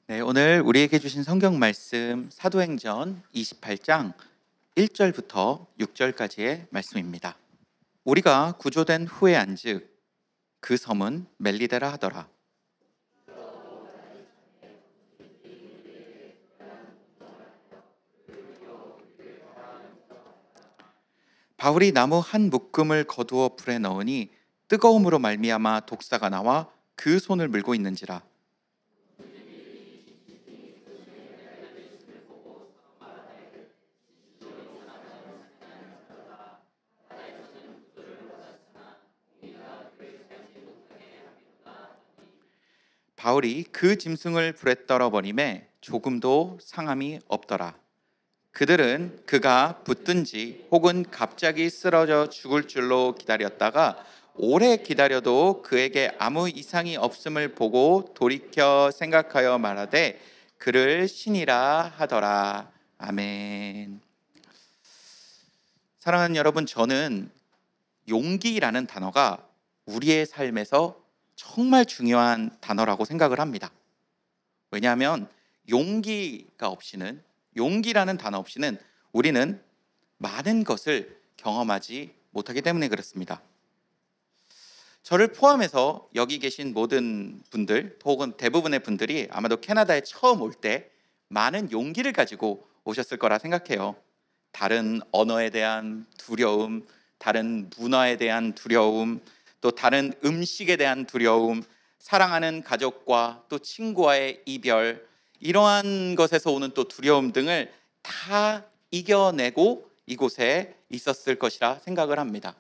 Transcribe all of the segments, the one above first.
네, 오늘 우리에게 주신 성경 말씀 사도행전 28장 1절부터 6절까지의 말씀입니다. 우리가 구조된 후에 안즉 그 섬은 멜리데라 하더라. 바울이 나무 한 묶음을 거두어 불에 넣으니 뜨거움으로 말미암아 독사가 나와 그 손을 물고 있는지라. 바울이 그 짐승을 불에 떨어버림에 조금도 상함이 없더라. 그들은 그가 붙든지 혹은 갑자기 쓰러져 죽을 줄로 기다렸다가 오래 기다려도 그에게 아무 이상이 없음을 보고 돌이켜 생각하여 말하되 그를 신이라 하더라. 아멘. 사랑하는 여러분, 저는 용기라는 단어가 우리의 삶에서 정말 중요한 단어라고 생각을 합니다. 왜냐하면 용기라는 단어 없이는 우리는 많은 것을 경험하지 못하기 때문에 그렇습니다. 저를 포함해서 여기 계신 모든 분들 혹은 대부분의 분들이 아마도 캐나다에 처음 올 때 많은 용기를 가지고 오셨을 거라 생각해요. 다른 언어에 대한 두려움, 다른 문화에 대한 두려움, 또 다른 음식에 대한 두려움, 사랑하는 가족과 또 친구와의 이별, 이러한 것에서 오는 또 두려움 등을 다 이겨내고 이곳에 있었을 것이라 생각을 합니다.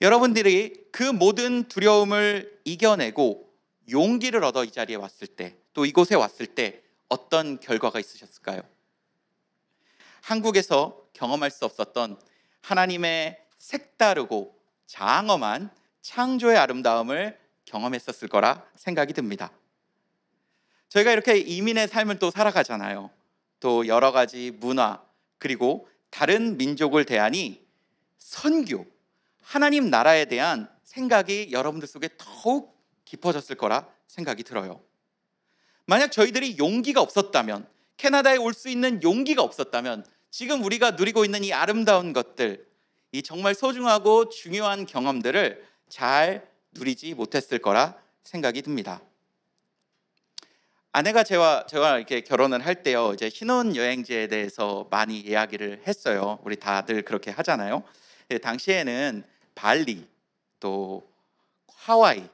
여러분들이 그 모든 두려움을 이겨내고 용기를 얻어 이 자리에 왔을 때, 또 이곳에 왔을 때 어떤 결과가 있으셨을까요? 한국에서 경험할 수 없었던 하나님의 색다르고 장엄한 창조의 아름다움을 경험했었을 거라 생각이 듭니다. 저희가 이렇게 이민의 삶을 또 살아가잖아요. 또 여러 가지 문화 그리고 다른 민족을 대하니 선교, 하나님 나라에 대한 생각이 여러분들 속에 더욱 깊어졌을 거라 생각이 들어요. 만약 저희들이 용기가 없었다면, 캐나다에 올 수 있는 용기가 없었다면 지금 우리가 누리고 있는 이 아름다운 것들, 이 정말 소중하고 중요한 경험들을 잘 누리지 못했을 거라 생각이 듭니다. 아내가 제가 이렇게 결혼을 할 때요, 이제 신혼여행지에 대해서 많이 이야기를 했어요. 우리 다들 그렇게 하잖아요. 당시에는 발리, 또 하와이,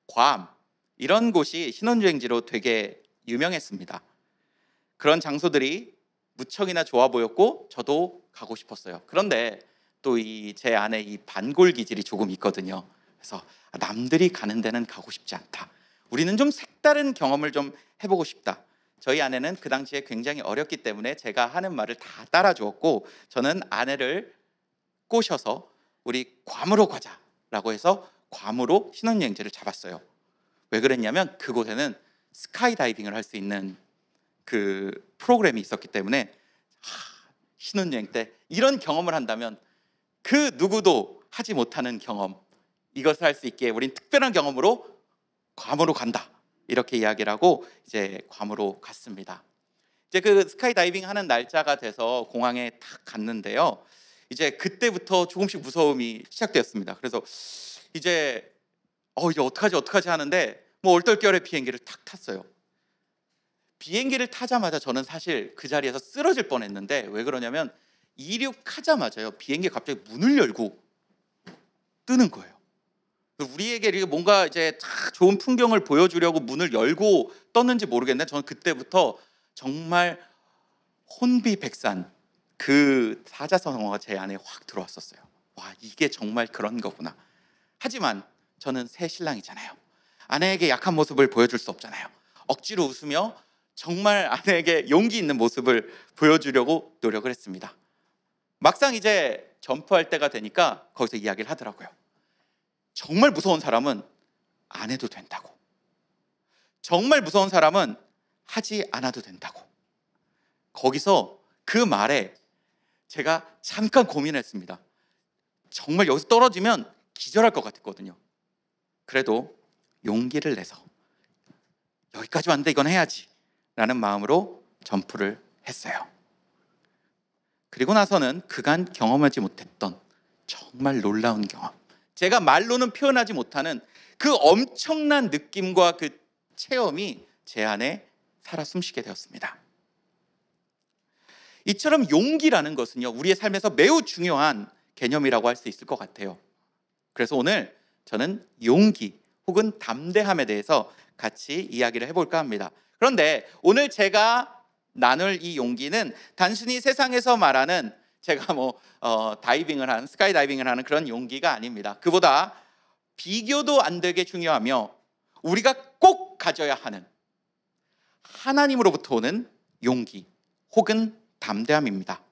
괌 이런 곳이 신혼여행지로 되게 유명했습니다. 그런 장소들이 무척이나 좋아 보였고 저도 가고 싶었어요. 그런데 또 제 안에 이 반골 기질이 조금 있거든요. 그래서 남들이 가는 데는 가고 싶지 않다. 우리는 좀 색다른 경험을 좀 해보고 싶다. 저희 아내는 그 당시에 굉장히 어렸기 때문에 제가 하는 말을 다 따라주었고, 저는 아내를 꼬셔서 우리 괌으로 가자라고 해서 괌으로 신혼여행지를 잡았어요. 왜 그랬냐면 그곳에는 스카이다이빙을 할 수 있는 그 프로그램이 있었기 때문에 신혼여행 때 이런 경험을 한다면 그 누구도 하지 못하는 경험, 이것을 할 수 있게 우린 특별한 경험으로 괌으로 간다, 이렇게 이야기를 하고 이제 괌으로 갔습니다. 이제 그 스카이다이빙 하는 날짜가 돼서 공항에 탁 갔는데요, 이제 그때부터 조금씩 무서움이 시작되었습니다. 그래서 이제 어떡하지 하는데 뭐 얼떨결에 비행기를 탁 탔어요. 비행기를 타자마자 저는 사실 그 자리에서 쓰러질 뻔했는데, 왜 그러냐면 이륙하자마자요, 비행기가 갑자기 문을 열고 뜨는 거예요. 우리에게 이렇게 뭔가 이제 좋은 풍경을 보여주려고 문을 열고 떴는지 모르겠는데, 저는 그때부터 정말 혼비백산 그 사자성어가 제 안에 확 들어왔었어요. 와, 이게 정말 그런 거구나. 하지만 저는 새 신랑이잖아요. 아내에게 약한 모습을 보여줄 수 없잖아요. 억지로 웃으며 정말 아내에게 용기 있는 모습을 보여주려고 노력을 했습니다. 막상 이제 점프할 때가 되니까 거기서 이야기를 하더라고요. 정말 무서운 사람은 안 해도 된다고, 정말 무서운 사람은 하지 않아도 된다고. 거기서 그 말에 제가 잠깐 고민했습니다. 정말 여기서 떨어지면 기절할 것 같았거든요. 그래도 용기를 내서 여기까지 왔는데 이건 해야지 라는 마음으로 전프를 했어요. 그리고 나서는 그간 경험하지 못했던 정말 놀라운 경험, 제가 말로는 표현하지 못하는 그 엄청난 느낌과 그 체험이 제 안에 살아 숨쉬게 되었습니다. 이처럼 용기라는 것은요, 우리의 삶에서 매우 중요한 개념이라고 할 수 있을 것 같아요. 그래서 오늘 저는 용기 혹은 담대함에 대해서 같이 이야기를 해볼까 합니다. 그런데 오늘 제가 나눌 이 용기는 단순히 세상에서 말하는 제가 다이빙을 하는, 스카이 다이빙을 하는 그런 용기가 아닙니다. 그보다 비교도 안 되게 중요하며 우리가 꼭 가져야 하는 하나님으로부터 오는 용기 혹은 담대함입니다.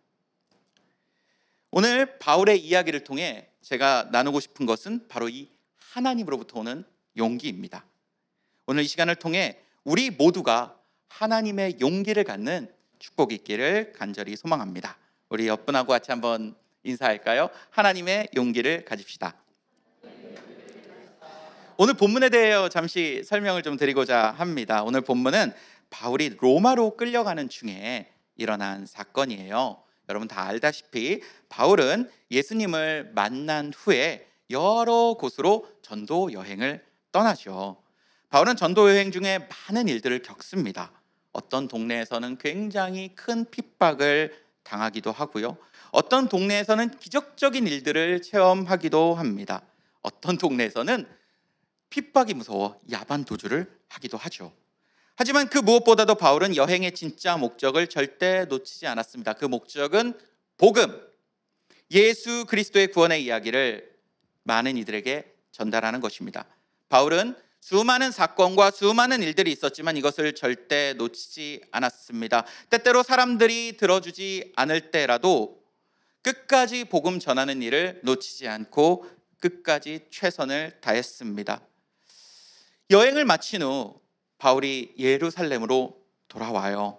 오늘 바울의 이야기를 통해 제가 나누고 싶은 것은 바로 이 하나님으로부터 오는 용기입니다. 오늘 이 시간을 통해 우리 모두가 하나님의 용기를 갖는 축복이 있기를 간절히 소망합니다. 우리 옆분하고 같이 한번 인사할까요? 하나님의 용기를 가집시다. 오늘 본문에 대해 잠시 설명을 좀 드리고자 합니다. 오늘 본문은 바울이 로마로 끌려가는 중에 일어난 사건이에요. 여러분 다 알다시피 바울은 예수님을 만난 후에 여러 곳으로 전도 여행을 떠나죠. 바울은 전도 여행 중에 많은 일들을 겪습니다. 어떤 동네에서는 굉장히 큰 핍박을 당하기도 하고요. 어떤 동네에서는 기적적인 일들을 체험하기도 합니다. 어떤 동네에서는 핍박이 무서워 야반 도주를 하기도 하죠. 하지만 그 무엇보다도 바울은 여행의 진짜 목적을 절대 놓치지 않았습니다. 그 목적은 복음, 예수 그리스도의 구원의 이야기를 많은 이들에게 전달하는 것입니다. 바울은 수많은 사건과 수많은 일들이 있었지만 이것을 절대 놓치지 않았습니다. 때때로 사람들이 들어주지 않을 때라도 끝까지 복음 전하는 일을 놓치지 않고 끝까지 최선을 다했습니다. 여행을 마친 후 바울이 예루살렘으로 돌아와요.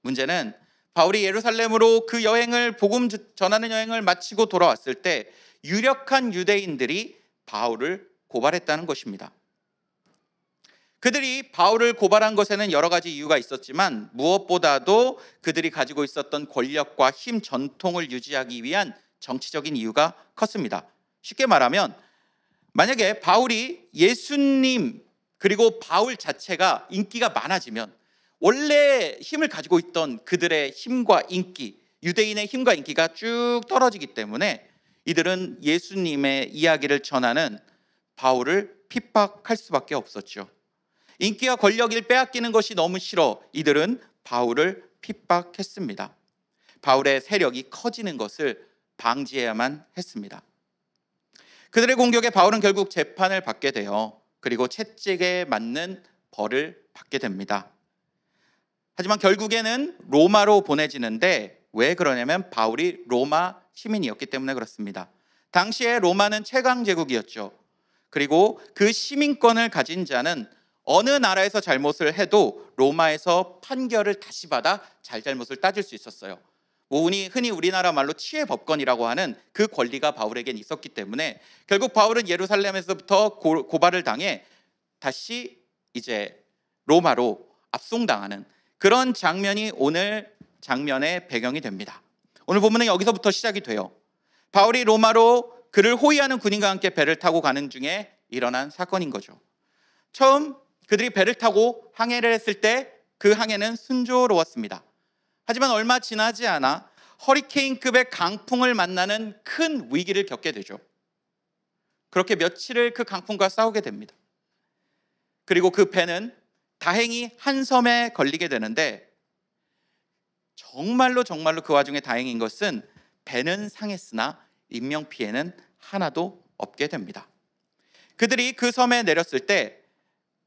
문제는 바울이 예루살렘으로 그 여행을, 복음 전하는 여행을 마치고 돌아왔을 때 유력한 유대인들이 바울을 고발했다는 것입니다. 그들이 바울을 고발한 것에는 여러 가지 이유가 있었지만 무엇보다도 그들이 가지고 있었던 권력과 힘, 전통을 유지하기 위한 정치적인 이유가 컸습니다. 쉽게 말하면 만약에 바울이 예수님 그리고 바울 자체가 인기가 많아지면 원래 힘을 가지고 있던 그들의 힘과 인기, 유대인의 힘과 인기가 쭉 떨어지기 때문에 이들은 예수님의 이야기를 전하는 바울을 핍박할 수밖에 없었죠. 인기와 권력을 빼앗기는 것이 너무 싫어 이들은 바울을 핍박했습니다. 바울의 세력이 커지는 것을 방지해야만 했습니다. 그들의 공격에 바울은 결국 재판을 받게 돼요. 그리고 채찍에 맞는 벌을 받게 됩니다. 하지만 결국에는 로마로 보내지는데 왜 그러냐면 바울이 로마 시민이었기 때문에 그렇습니다. 당시에 로마는 최강 제국이었죠. 그리고 그 시민권을 가진 자는 어느 나라에서 잘못을 해도 로마에서 판결을 다시 받아 잘잘못을 따질 수 있었어요. 흔히 우리나라 말로 치외법권이라고 하는 그 권리가 바울에겐 있었기 때문에 결국 바울은 예루살렘에서부터 고발을 당해 다시 이제 로마로 압송당하는 그런 장면이 오늘 장면의 배경이 됩니다. 오늘 본문은 여기서부터 시작이 돼요. 바울이 로마로 그를 호위하는 군인과 함께 배를 타고 가는 중에 일어난 사건인 거죠. 처음 그들이 배를 타고 항해를 했을 때 그 항해는 순조로웠습니다. 하지만 얼마 지나지 않아 허리케인급의 강풍을 만나는 큰 위기를 겪게 되죠. 그렇게 며칠을 그 강풍과 싸우게 됩니다. 그리고 그 배는 다행히 한 섬에 걸리게 되는데 정말로 그 와중에 다행인 것은 배는 상했으나 인명피해는 하나도 없게 됩니다. 그들이 그 섬에 내렸을 때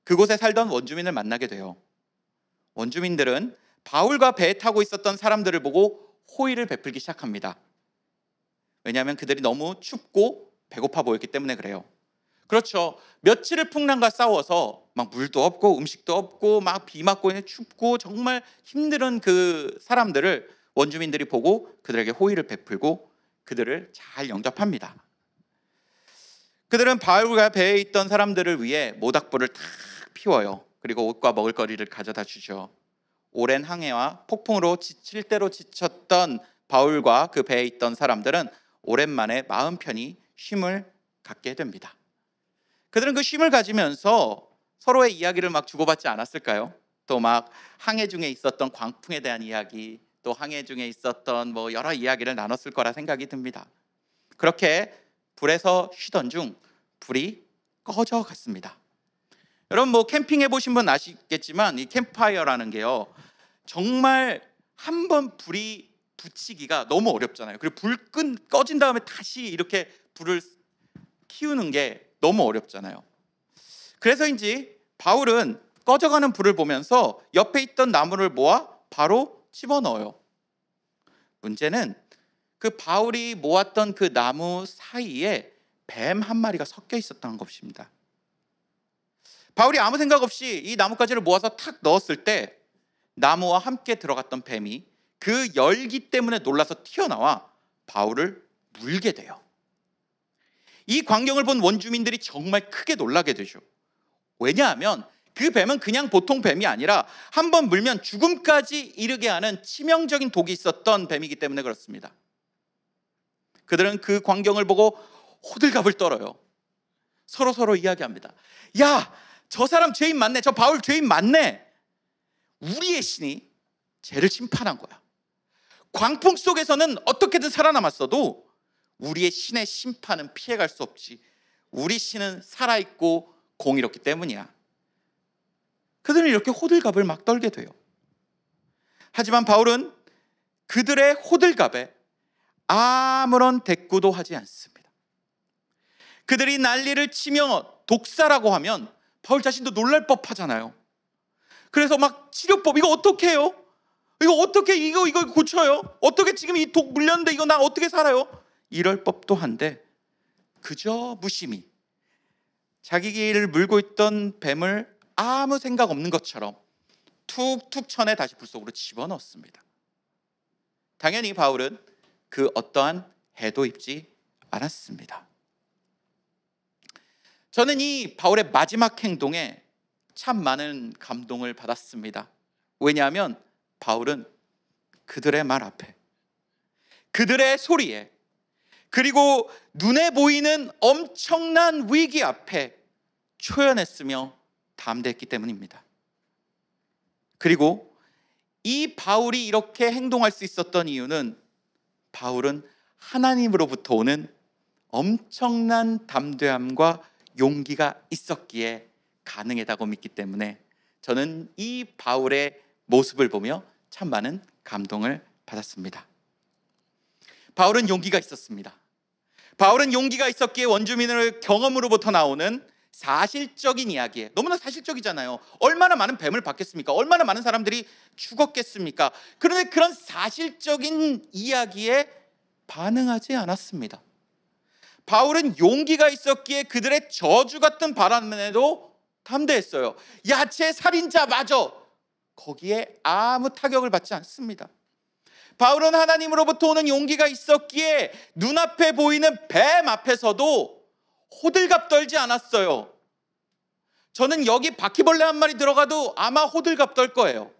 그곳에 살던 원주민을 만나게 돼요. 원주민들은 바울과 배에 타고 있었던 사람들을 보고 호의를 베풀기 시작합니다. 왜냐하면 그들이 너무 춥고 배고파 보였기 때문에 그래요. 그렇죠. 며칠을 풍랑과 싸워서 막 물도 없고 음식도 없고 막 비 맞고 춥고 정말 힘든 그 사람들을 원주민들이 보고 그들에게 호의를 베풀고 그들을 잘 영접합니다. 그들은 바울과 배에 있던 사람들을 위해 모닥불을 탁 피워요. 그리고 옷과 먹을 거리를 가져다 주죠. 오랜 항해와 폭풍으로 지칠 대로 지쳤던 바울과 그 배에 있던 사람들은 오랜만에 마음 편히 쉼을 갖게 됩니다. 그들은 그 쉼을 가지면서 서로의 이야기를 막 주고받지 않았을까요? 또 막 항해 중에 있었던 광풍에 대한 이야기, 또 항해 중에 있었던 여러 이야기를 나눴을 거라 생각이 듭니다. 그렇게 불에서 쉬던 중 불이 꺼져 갔습니다. 여러분 캠핑 해보신 분 아시겠지만 이 캠프파이어라는 게요, 정말 한번 불이 붙이기가 너무 어렵잖아요. 그리고 불 꺼진 다음에 다시 이렇게 불을 키우는 게 너무 어렵잖아요. 그래서인지 바울은 꺼져가는 불을 보면서 옆에 있던 나무를 모아 바로 집어넣어요. 문제는 그 바울이 모았던 그 나무 사이에 뱀 한 마리가 섞여 있었던 것입니다. 바울이 아무 생각 없이 이 나뭇가지를 모아서 탁 넣었을 때 나무와 함께 들어갔던 뱀이 그 열기 때문에 놀라서 튀어나와 바울을 물게 돼요. 이 광경을 본 원주민들이 정말 크게 놀라게 되죠. 왜냐하면 그 뱀은 그냥 보통 뱀이 아니라 한번 물면 죽음까지 이르게 하는 치명적인 독이 있었던 뱀이기 때문에 그렇습니다. 그들은 그 광경을 보고 호들갑을 떨어요. 서로 이야기합니다. 야, 저 사람 죄인 많네. 저 바울 죄인 많네. 우리의 신이 죄를 심판한 거야. 광풍 속에서는 어떻게든 살아남았어도 우리의 신의 심판은 피해갈 수 없지. 우리 신은 살아있고 공의롭기 때문이야. 그들은 이렇게 호들갑을 막 떨게 돼요. 하지만 바울은 그들의 호들갑에 아무런 대꾸도 하지 않습니다. 그들이 난리를 치며 독사라고 하면 바울 자신도 놀랄 법하잖아요. 그래서 막 치료법, 이거 어떻게 해요? 이거 어떻게 이거 고쳐요? 어떻게 지금 이 독 물렸는데 이거 나 어떻게 살아요? 이럴 법도 한데 그저 무심히 자기 길을 물고 있던 뱀을 아무 생각 없는 것처럼 툭툭 쳐내 다시 불 속으로 집어넣습니다. 당연히 바울은 그 어떠한 해도 입지 않았습니다. 저는 이 바울의 마지막 행동에 참 많은 감동을 받았습니다. 왜냐하면 바울은 그들의 말 앞에, 그들의 소리에, 그리고 눈에 보이는 엄청난 위기 앞에 초연했으며 담대했기 때문입니다. 그리고 이 바울이 이렇게 행동할 수 있었던 이유는 바울은 하나님으로부터 오는 엄청난 담대함과 용기가 있었기에 가능하다고 믿기 때문에 저는 이 바울의 모습을 보며 참 많은 감동을 받았습니다. 바울은 용기가 있었습니다. 바울은 용기가 있었기에 원주민의 경험으로부터 나오는 사실적인 이야기에, 너무나 사실적이잖아요. 얼마나 많은 뱀을 받겠습니까? 얼마나 많은 사람들이 죽었겠습니까? 그런데 그런 사실적인 이야기에 반응하지 않았습니다. 바울은 용기가 있었기에 그들의 저주 같은 발언에도 담대했어요. 야채 살인자 맞아. 거기에 아무 타격을 받지 않습니다. 바울은 하나님으로부터 오는 용기가 있었기에 눈앞에 보이는 뱀 앞에서도 호들갑 떨지 않았어요. 저는 여기 바퀴벌레 한 마리 들어가도 아마 호들갑 떨 거예요.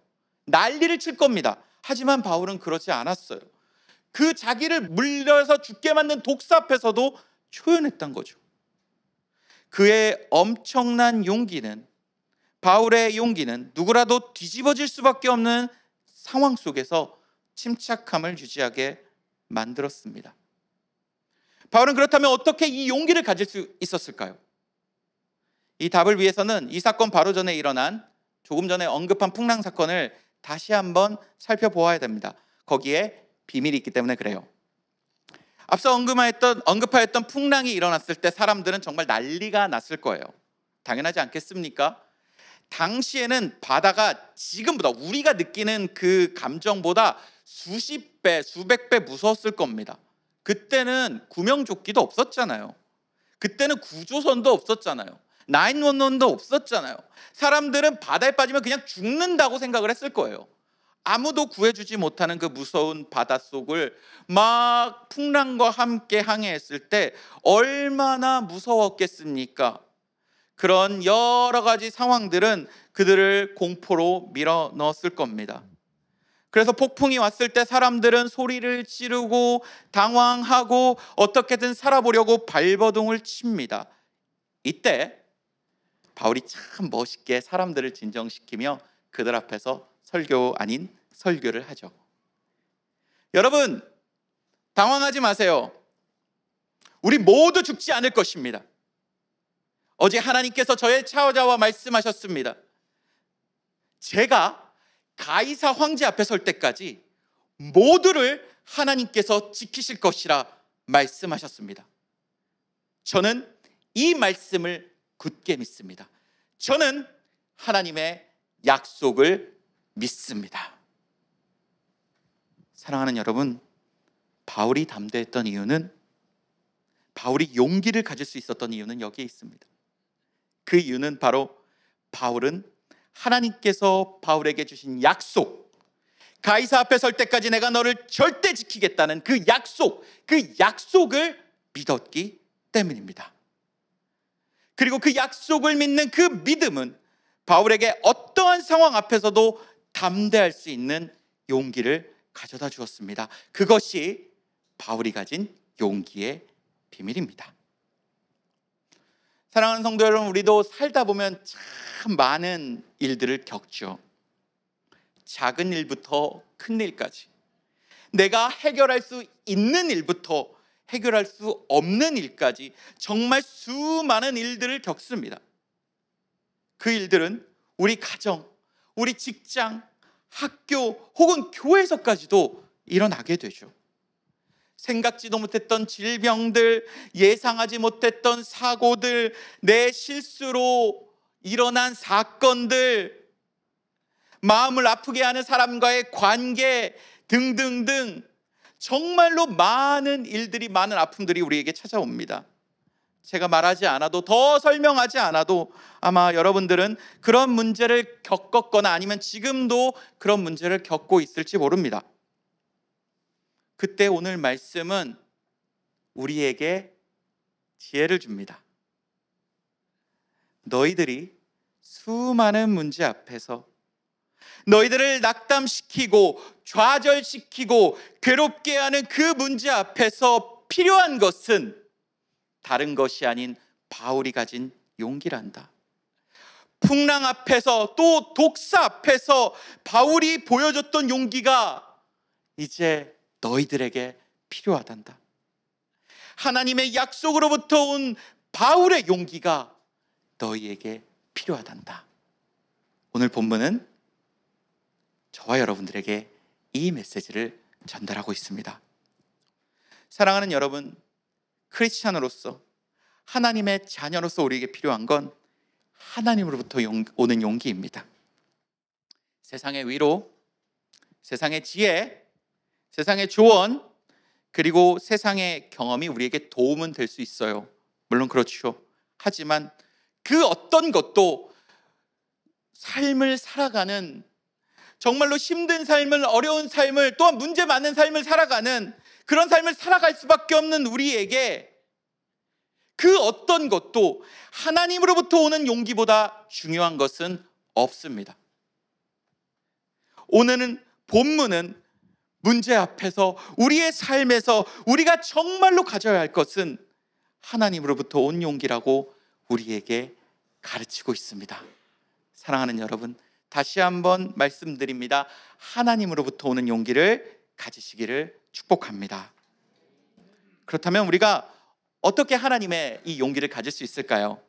난리를 칠 겁니다. 하지만 바울은 그러지 않았어요. 그 자기를 물려서 죽게 만든 독사 앞에서도 초연했던 거죠. 그의 엄청난 용기는, 바울의 용기는 누구라도 뒤집어질 수밖에 없는 상황 속에서 침착함을 유지하게 만들었습니다. 바울은 그렇다면 어떻게 이 용기를 가질 수 있었을까요? 이 답을 위해서는 이 사건 바로 전에 일어난 조금 전에 언급한 풍랑 사건을 다시 한번 살펴보아야 됩니다. 거기에 비밀이 있기 때문에 그래요. 앞서 언급하였던 풍랑이 일어났을 때 사람들은 정말 난리가 났을 거예요. 당연하지 않겠습니까? 당시에는 바다가 지금보다, 우리가 느끼는 그 감정보다 수십 배, 수백 배 무서웠을 겁니다. 그때는 구명조끼도 없었잖아요. 그때는 구조선도 없었잖아요. 911도 없었잖아요. 사람들은 바다에 빠지면 그냥 죽는다고 생각을 했을 거예요. 아무도 구해주지 못하는 그 무서운 바닷속을 막 풍랑과 함께 항해했을 때 얼마나 무서웠겠습니까? 그런 여러 가지 상황들은 그들을 공포로 밀어 넣었을 겁니다. 그래서 폭풍이 왔을 때 사람들은 소리를 지르고 당황하고 어떻게든 살아보려고 발버둥을 칩니다. 이때 바울이 참 멋있게 사람들을 진정시키며 그들 앞에서 설교 아닌 설교를 하죠. 여러분, 당황하지 마세요. 우리 모두 죽지 않을 것입니다. 어제 하나님께서 저의 차자와 말씀하셨습니다. 제가 가이사 황제 앞에 설 때까지 모두를 하나님께서 지키실 것이라 말씀하셨습니다. 저는 이 말씀을 굳게 믿습니다. 저는 하나님의 약속을 믿습니다. 사랑하는 여러분, 바울이 담대했던 이유는, 바울이 용기를 가질 수 있었던 이유는 여기에 있습니다. 그 이유는 바로 바울은 하나님께서 바울에게 주신 약속, 가이사 앞에 설 때까지 내가 너를 절대 지키겠다는 그 약속을 믿었기 때문입니다. 그리고 그 약속을 믿는 그 믿음은 바울에게 어떠한 상황 앞에서도 담대할 수 있는 용기를 가져다 주었습니다. 그것이 바울이 가진 용기의 비밀입니다. 사랑하는 성도 여러분, 우리도 살다 보면 참 많은 일들을 겪죠. 작은 일부터 큰 일까지, 내가 해결할 수 있는 일부터 해결할 수 없는 일까지 정말 수많은 일들을 겪습니다. 그 일들은 우리 가정, 우리 직장, 학교 혹은 교회에서까지도 일어나게 되죠. 생각지도 못했던 질병들, 예상하지 못했던 사고들, 내 실수로 일어난 사건들, 마음을 아프게 하는 사람과의 관계 등등등, 정말로 많은 일들이, 많은 아픔들이 우리에게 찾아옵니다. 제가 말하지 않아도, 더 설명하지 않아도 아마 여러분들은 그런 문제를 겪었거나 아니면 지금도 그런 문제를 겪고 있을지 모릅니다. 그때 오늘 말씀은 우리에게 지혜를 줍니다. 너희들이 수많은 문제 앞에서 너희들을 낙담시키고 좌절시키고 괴롭게 하는 그 문제 앞에서 필요한 것은 다른 것이 아닌 바울이 가진 용기란다. 풍랑 앞에서, 또 독사 앞에서 바울이 보여줬던 용기가 이제 너희들에게 필요하단다. 하나님의 약속으로부터 온 바울의 용기가 너희에게 필요하단다. 오늘 본문은 저와 여러분들에게 이 메시지를 전달하고 있습니다. 사랑하는 여러분, 크리스찬으로서, 하나님의 자녀로서 우리에게 필요한 건 하나님으로부터 오는 용기입니다. 세상의 위로, 세상의 지혜, 세상의 조언, 그리고 세상의 경험이 우리에게 도움은 될 수 있어요. 물론 그렇죠. 하지만 그 어떤 것도 삶을 살아가는, 정말로 힘든 삶을, 어려운 삶을, 또한 문제 많은 삶을 살아가는, 그런 삶을 살아갈 수밖에 없는 우리에게 그 어떤 것도 하나님으로부터 오는 용기보다 중요한 것은 없습니다. 오늘은, 본문은 문제 앞에서, 우리의 삶에서 우리가 정말로 가져야 할 것은 하나님으로부터 온 용기라고 우리에게 가르치고 있습니다. 사랑하는 여러분, 다시 한번 말씀드립니다. 하나님으로부터 오는 용기를 가지시기를 축복합니다. 그렇다면 우리가 어떻게 하나님의 이 용기를 가질 수 있을까요?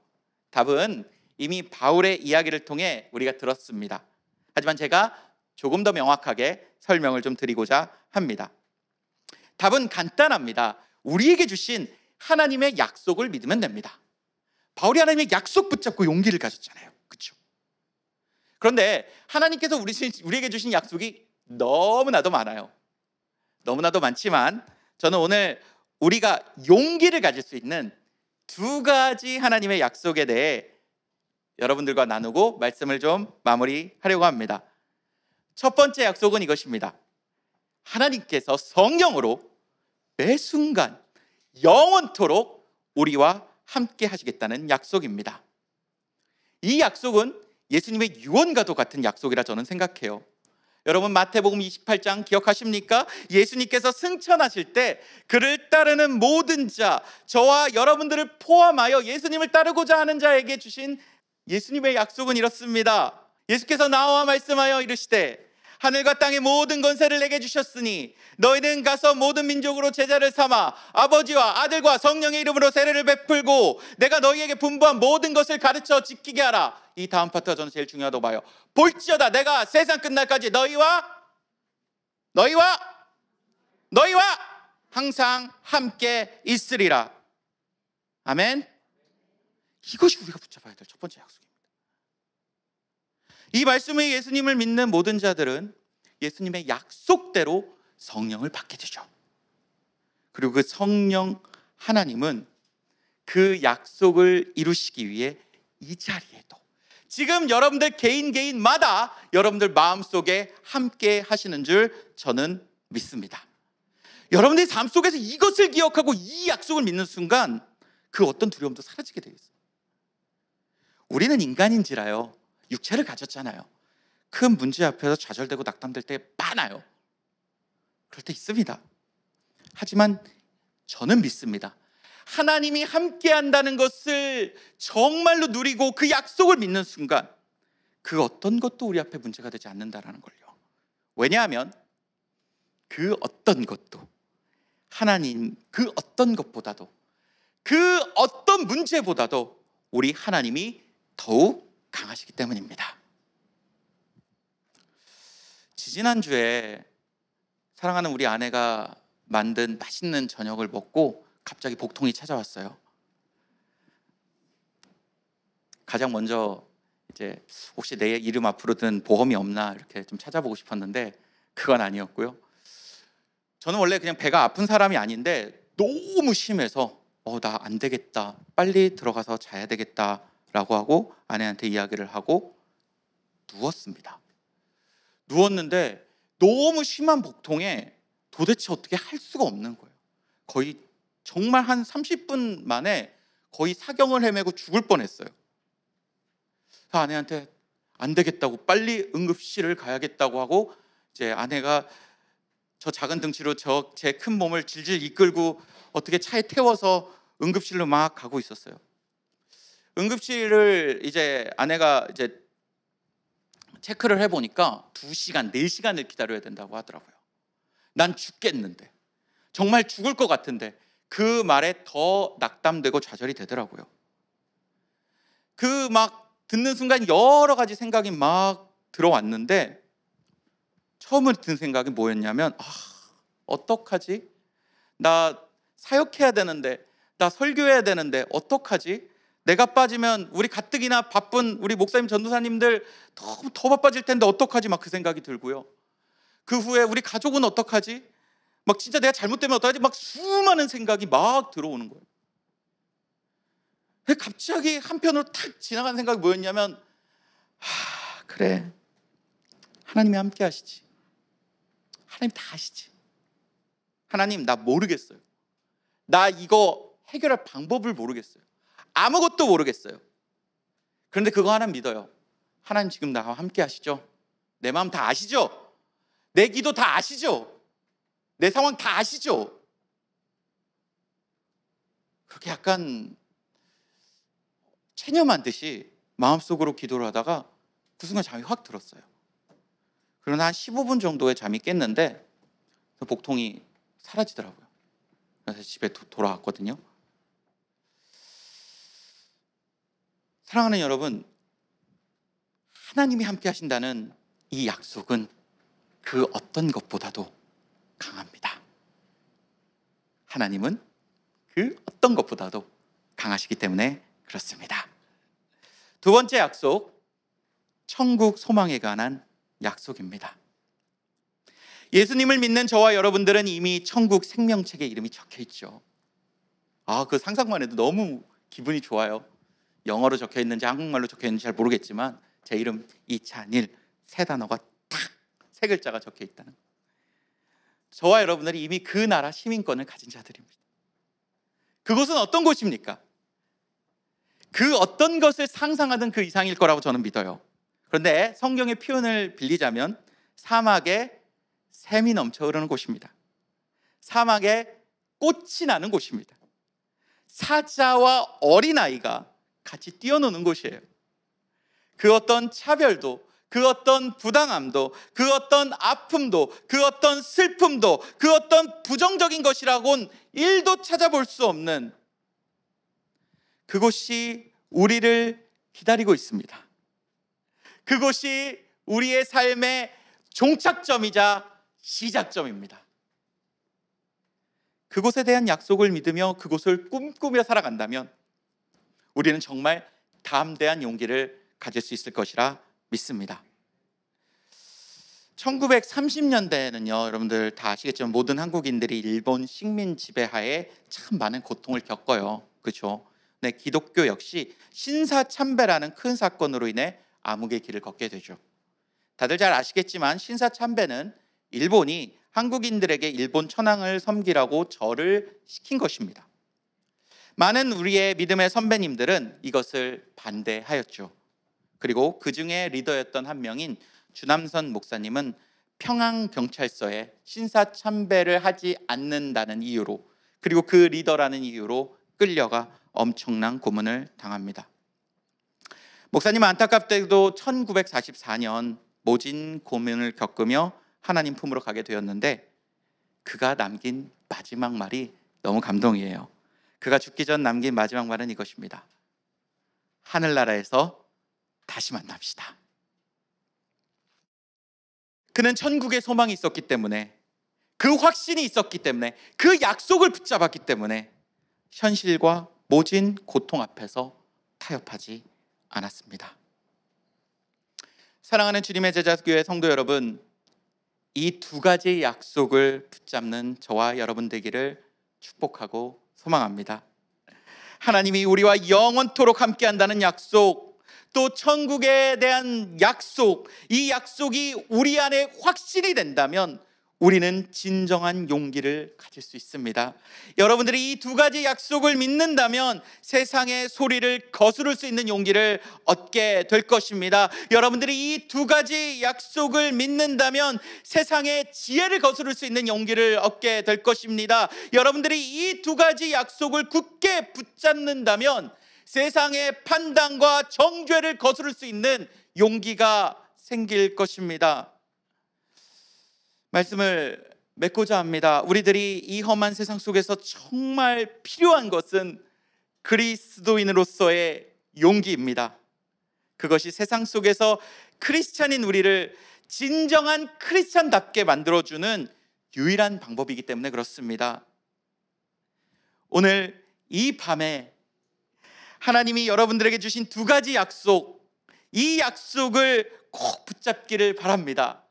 답은 이미 바울의 이야기를 통해 우리가 들었습니다. 하지만 제가 조금 더 명확하게 설명을 좀 드리고자 합니다. 답은 간단합니다. 우리에게 주신 하나님의 약속을 믿으면 됩니다. 바울이 하나님의 약속 붙잡고 용기를 가졌잖아요. 그렇죠? 그런데 하나님께서 우리에게 주신 약속이 너무나도 많아요. 너무나도 많지만 저는 오늘 우리가 용기를 가질 수 있는 두 가지 하나님의 약속에 대해 여러분들과 나누고 말씀을 좀 마무리하려고 합니다. 첫 번째 약속은 이것입니다. 하나님께서 성령으로 매 순간 영원토록 우리와 함께 하시겠다는 약속입니다. 이 약속은 예수님의 유언과도 같은 약속이라 저는 생각해요. 여러분 마태복음 28장 기억하십니까? 예수님께서 승천하실 때 그를 따르는 모든 자, 저와 여러분들을 포함하여 예수님을 따르고자 하는 자에게 주신 예수님의 약속은 이렇습니다. 예수께서 나와 말씀하여 이르시되 하늘과 땅의 모든 권세를 내게 주셨으니 너희는 가서 모든 민족으로 제자를 삼아 아버지와 아들과 성령의 이름으로 세례를 베풀고 내가 너희에게 분부한 모든 것을 가르쳐 지키게 하라. 이 다음 파트가 저는 제일 중요하다고 봐요. 볼지어다 내가 세상 끝날까지 너희와 항상 함께 있으리라. 아멘. 이것이 우리가 붙잡아야 될 첫 번째 약속입니다. 이 말씀의 예수님을 믿는 모든 자들은 예수님의 약속대로 성령을 받게 되죠. 그리고 그 성령 하나님은 그 약속을 이루시기 위해 이 자리에도 지금 여러분들 개인마다 여러분들 마음속에 함께 하시는 줄 저는 믿습니다. 여러분들의 삶 속에서 이것을 기억하고 이 약속을 믿는 순간 그 어떤 두려움도 사라지게 되어 있어요. 우리는 인간인지라요, 육체를 가졌잖아요. 큰 문제 앞에서 좌절되고 낙담될 때 많아요. 그럴 때 있습니다. 하지만 저는 믿습니다. 하나님이 함께 한다는 것을 정말로 누리고 그 약속을 믿는 순간 그 어떤 것도 우리 앞에 문제가 되지 않는다라는 걸요. 왜냐하면 그 어떤 것도 하나님 그 어떤 것보다도 그 어떤 문제보다도 우리 하나님이 더욱 강하시기 때문입니다. 지지난주에 사랑하는 우리 아내가 만든 맛있는 저녁을 먹고 갑자기 복통이 찾아왔어요. 가장 먼저 이제 혹시 내 이름 앞으로 든 보험이 없나 이렇게 좀 찾아보고 싶었는데 그건 아니었고요. 저는 원래 그냥 배가 아픈 사람이 아닌데 너무 심해서 나 안 되겠다, 빨리 들어가서 자야 되겠다라고 하고 아내한테 이야기를 하고 누웠습니다. 누웠는데 너무 심한 복통에 도대체 어떻게 할 수가 없는 거예요. 거의 정말 한 30분 만에 거의 사경을 헤매고 죽을 뻔했어요. 아내한테 안 되겠다고 빨리 응급실을 가야겠다고 하고 이제 아내가 저 작은 등치로 제 큰 몸을 질질 이끌고 어떻게 차에 태워서 응급실로 막 가고 있었어요. 응급실을 이제 아내가 이제 체크를 해보니까 2시간, 4시간을 기다려야 된다고 하더라고요. 난 죽겠는데, 정말 죽을 것 같은데 그 말에 더 낙담되고 좌절이 되더라고요. 그 막 듣는 순간 여러 가지 생각이 막 들어왔는데 처음으로 든 생각이 뭐였냐면 어떡하지? 나 사역해야 되는데, 나 설교해야 되는데 어떡하지? 내가 빠지면 우리 가뜩이나 바쁜 우리 목사님 전도사님들 더 바빠질 텐데 어떡하지? 막 그 생각이 들고요. 그 후에 우리 가족은 어떡하지? 막 진짜 내가 잘못되면 어떡하지? 막 수많은 생각이 막 들어오는 거예요. 갑자기 한편으로 탁 지나간 생각이 뭐였냐면 그래, 하나님이 함께 하시지. 하나님 다 아시지. 하나님 나 모르겠어요. 나 이거 해결할 방법을 모르겠어요. 아무것도 모르겠어요. 그런데 그거 하나 믿어요. 하나님 지금 나와 함께 하시죠? 내 마음 다 아시죠? 내 기도 다 아시죠? 내 상황 다 아시죠? 그렇게 약간 체념한 듯이 마음속으로 기도를 하다가 그 순간 잠이 확 들었어요. 그러나 한 15분 정도의 잠이 깼는데 그 복통이 사라지더라고요. 그래서 집에 돌아왔거든요. 사랑하는 여러분, 하나님이 함께 하신다는 이 약속은 그 어떤 것보다도 강합니다. 하나님은 그 어떤 것보다도 강하시기 때문에 그렇습니다. 두 번째 약속, 천국 소망에 관한 약속입니다. 예수님을 믿는 저와 여러분들은 이미 천국 생명책에 이름이 적혀 있죠. 그 상상만 해도 너무 기분이 좋아요. 영어로 적혀 있는지 한국말로 적혀 있는지 잘 모르겠지만 제 이름 이찬일 세 단어가 딱 세 글자가 적혀 있다는 거. 저와 여러분들이 이미 그 나라 시민권을 가진 자들입니다. 그곳은 어떤 곳입니까? 그 어떤 것을 상상하든 그 이상일 거라고 저는 믿어요. 그런데 성경의 표현을 빌리자면 사막에 샘이 넘쳐 흐르는 곳입니다. 사막에 꽃이 나는 곳입니다. 사자와 어린아이가 같이 뛰어노는 곳이에요. 그 어떤 차별도, 그 어떤 부당함도, 그 어떤 아픔도, 그 어떤 슬픔도, 그 어떤 부정적인 것이라고는 1도 찾아볼 수 없는 그곳이 우리를 기다리고 있습니다. 그곳이 우리의 삶의 종착점이자 시작점입니다. 그곳에 대한 약속을 믿으며 그곳을 꿈꾸며 살아간다면 우리는 정말 담대한 용기를 가질 수 있을 것이라 믿습니다. 1930년대에는요, 여러분들 다 아시겠지만 모든 한국인들이 일본 식민 지배하에 참 많은 고통을 겪어요. 그렇죠? 네, 기독교 역시 신사참배라는 큰 사건으로 인해 암흑의 길을 걷게 되죠. 다들 잘 아시겠지만 신사참배는 일본이 한국인들에게 일본 천황을 섬기라고 절을 시킨 것입니다. 많은 우리의 믿음의 선배님들은 이것을 반대하였죠. 그리고 그 중에 리더였던 한 명인 주남선 목사님은 평양경찰서에 신사참배를 하지 않는다는 이유로, 그리고 그 리더라는 이유로 끌려가 엄청난 고문을 당합니다. 목사님은 안타깝게도 1944년 모진 고문을 겪으며 하나님 품으로 가게 되었는데 그가 남긴 마지막 말이 너무 감동이에요. 그가 죽기 전 남긴 마지막 말은 이것입니다. 하늘나라에서 다시 만납시다. 그는 천국의 소망이 있었기 때문에, 그 확신이 있었기 때문에, 그 약속을 붙잡았기 때문에 현실과 모진 고통 앞에서 타협하지 않았습니다. 사랑하는 주님의 제자교회 성도 여러분, 이 두 가지 약속을 붙잡는 저와 여러분 되기를 축복하고 소망합니다. 하나님이 우리와 영원토록 함께한다는 약속, 또 천국에 대한 약속, 이 약속이 우리 안에 확신이 된다면 우리는 진정한 용기를 가질 수 있습니다. 여러분들이 이 두 가지 약속을 믿는다면 세상의 소리를 거스를 수 있는 용기를 얻게 될 것입니다. 여러분들이 이 두 가지 약속을 믿는다면 세상의 지혜를 거스를 수 있는 용기를 얻게 될 것입니다. 여러분들이 이 두 가지 약속을 굳게 붙잡는다면 세상의 판단과 정죄를 거스를 수 있는 용기가 생길 것입니다. 말씀을 맺고자 합니다. 우리들이 이 험한 세상 속에서 정말 필요한 것은 그리스도인으로서의 용기입니다. 그것이 세상 속에서 크리스찬인 우리를 진정한 크리스찬답게 만들어주는 유일한 방법이기 때문에 그렇습니다. 오늘 이 밤에 하나님이 여러분들에게 주신 두 가지 약속, 이 약속을 꼭 붙잡기를 바랍니다.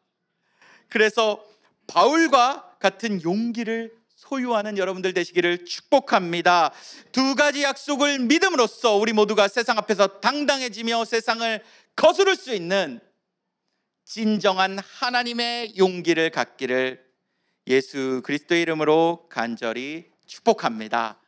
그래서 바울과 같은 용기를 소유하는 여러분들 되시기를 축복합니다. 두 가지 약속을 믿음으로써 우리 모두가 세상 앞에서 당당해지며 세상을 거스를 수 있는 진정한 하나님의 용기를 갖기를 예수 그리스도의 이름으로 간절히 축복합니다.